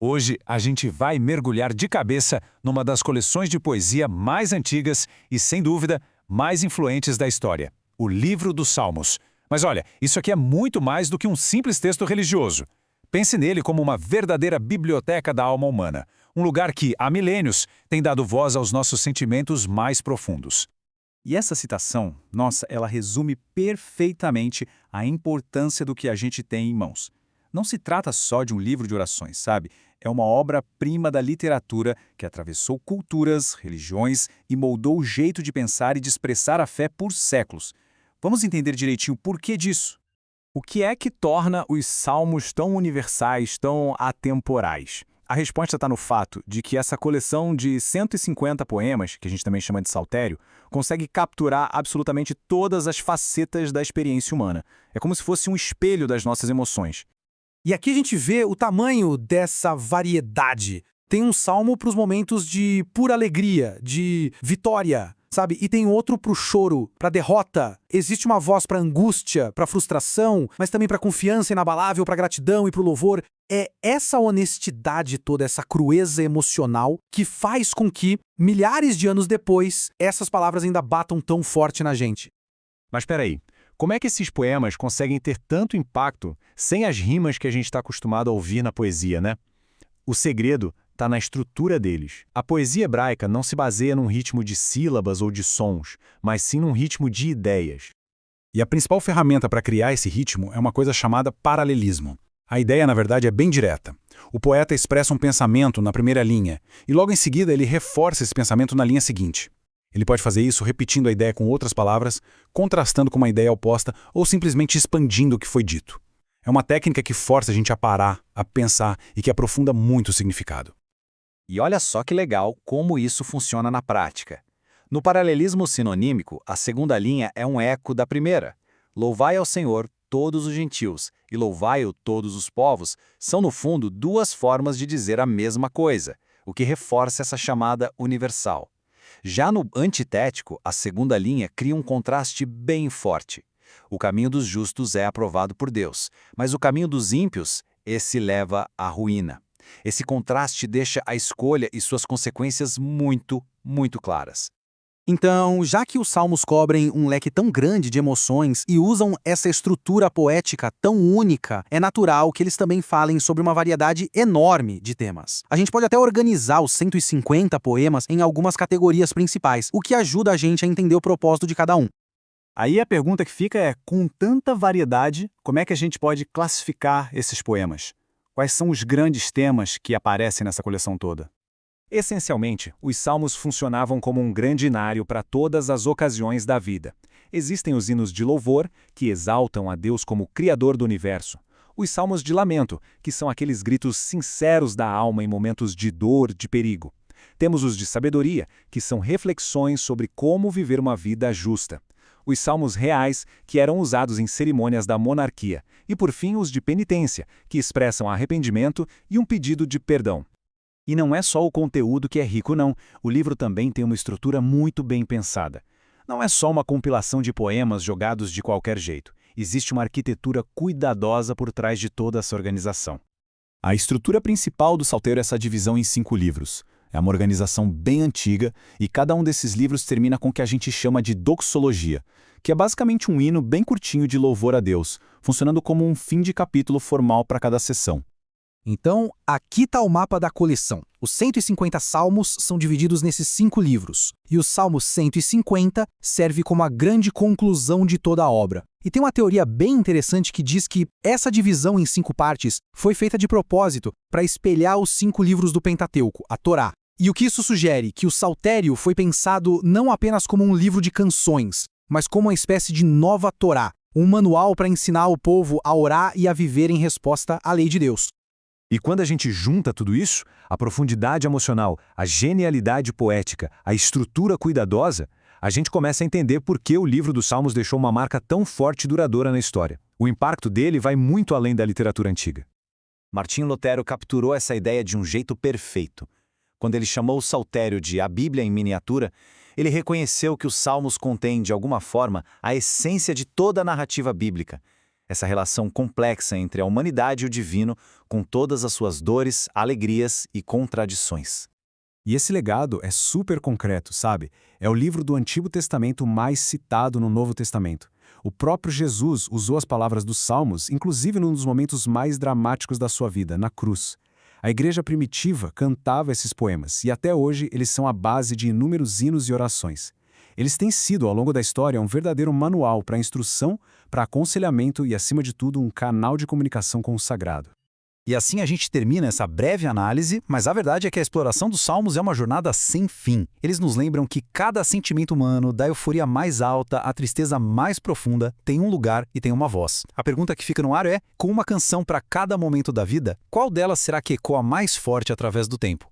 Hoje a gente vai mergulhar de cabeça numa das coleções de poesia mais antigas e, sem dúvida, mais influentes da história, o Livro dos Salmos. Mas olha, isso aqui é muito mais do que um simples texto religioso. Pense nele como uma verdadeira biblioteca da alma humana, um lugar que, há milênios, tem dado voz aos nossos sentimentos mais profundos. E essa citação, nossa, ela resume perfeitamente a importância do que a gente tem em mãos. Não se trata só de um livro de orações, sabe? É uma obra-prima da literatura que atravessou culturas, religiões e moldou o jeito de pensar e de expressar a fé por séculos. Vamos entender direitinho o porquê disso. O que é que torna os salmos tão universais, tão atemporais? A resposta está no fato de que essa coleção de 150 poemas, que a gente também chama de saltério, consegue capturar absolutamente todas as facetas da experiência humana. É como se fosse um espelho das nossas emoções. E aqui a gente vê o tamanho dessa variedade. Tem um salmo para os momentos de pura alegria, de vitória, sabe? E tem outro para o choro, para a derrota. Existe uma voz para angústia, para frustração, mas também para confiança inabalável, para gratidão e para o louvor. É essa honestidade toda, essa crueza emocional que faz com que, milhares de anos depois, essas palavras ainda batam tão forte na gente. Mas espera aí. Como é que esses poemas conseguem ter tanto impacto sem as rimas que a gente está acostumado a ouvir na poesia, né? O segredo está na estrutura deles. A poesia hebraica não se baseia num ritmo de sílabas ou de sons, mas sim num ritmo de ideias. E a principal ferramenta para criar esse ritmo é uma coisa chamada paralelismo. A ideia, na verdade, é bem direta. O poeta expressa um pensamento na primeira linha, e logo em seguida ele reforça esse pensamento na linha seguinte. Ele pode fazer isso repetindo a ideia com outras palavras, contrastando com uma ideia oposta ou simplesmente expandindo o que foi dito. É uma técnica que força a gente a parar, a pensar e que aprofunda muito o significado. E olha só que legal como isso funciona na prática. No paralelismo sinonímico, a segunda linha é um eco da primeira. Louvai ao Senhor todos os gentios e louvai-o todos os povos são, no fundo, duas formas de dizer a mesma coisa, o que reforça essa chamada universal. Já no antitético, a segunda linha cria um contraste bem forte. O caminho dos justos é aprovado por Deus, mas o caminho dos ímpios, esse leva à ruína. Esse contraste deixa a escolha e suas consequências muito, muito claras. Então, já que os salmos cobrem um leque tão grande de emoções e usam essa estrutura poética tão única, é natural que eles também falem sobre uma variedade enorme de temas. A gente pode até organizar os 150 poemas em algumas categorias principais, o que ajuda a gente a entender o propósito de cada um. Aí a pergunta que fica é, com tanta variedade, como é que a gente pode classificar esses poemas? Quais são os grandes temas que aparecem nessa coleção toda? Essencialmente, os salmos funcionavam como um grande inário para todas as ocasiões da vida. Existem os hinos de louvor, que exaltam a Deus como Criador do universo. Os salmos de lamento, que são aqueles gritos sinceros da alma em momentos de dor, de perigo. Temos os de sabedoria, que são reflexões sobre como viver uma vida justa. Os salmos reais, que eram usados em cerimônias da monarquia. E, por fim, os de penitência, que expressam arrependimento e um pedido de perdão. E não é só o conteúdo que é rico, não. O livro também tem uma estrutura muito bem pensada. Não é só uma compilação de poemas jogados de qualquer jeito. Existe uma arquitetura cuidadosa por trás de toda essa organização. A estrutura principal do Saltério é essa divisão em 5 livros. É uma organização bem antiga e cada um desses livros termina com o que a gente chama de doxologia, que é basicamente um hino bem curtinho de louvor a Deus, funcionando como um fim de capítulo formal para cada sessão. Então, aqui está o mapa da coleção. Os 150 salmos são divididos nesses 5 livros, e o Salmo 150 serve como a grande conclusão de toda a obra. E tem uma teoria bem interessante que diz que essa divisão em 5 partes foi feita de propósito para espelhar os 5 livros do Pentateuco, a Torá. E o que isso sugere? Que o Saltério foi pensado não apenas como um livro de canções, mas como uma espécie de nova Torá, um manual para ensinar o povo a orar e a viver em resposta à lei de Deus. E quando a gente junta tudo isso, a profundidade emocional, a genialidade poética, a estrutura cuidadosa, a gente começa a entender por que o livro dos Salmos deixou uma marca tão forte e duradoura na história. O impacto dele vai muito além da literatura antiga. Martinho Lutero capturou essa ideia de um jeito perfeito. Quando ele chamou o Saltério de a Bíblia em miniatura, ele reconheceu que os Salmos contêm, de alguma forma, a essência de toda a narrativa bíblica. essa relação complexa entre a humanidade e o divino, com todas as suas dores, alegrias e contradições. E esse legado é super concreto, sabe? É o livro do Antigo Testamento mais citado no Novo Testamento. O próprio Jesus usou as palavras dos Salmos, inclusive num dos momentos mais dramáticos da sua vida, na cruz. A igreja primitiva cantava esses poemas, e até hoje eles são a base de inúmeros hinos e orações. Eles têm sido, ao longo da história, um verdadeiro manual para instrução, para aconselhamento e, acima de tudo, um canal de comunicação com o sagrado. E assim a gente termina essa breve análise, mas a verdade é que a exploração dos Salmos é uma jornada sem fim. Eles nos lembram que cada sentimento humano, da euforia mais alta à tristeza mais profunda, tem um lugar e tem uma voz. A pergunta que fica no ar é, com uma canção para cada momento da vida, qual delas será que ecoa mais forte através do tempo?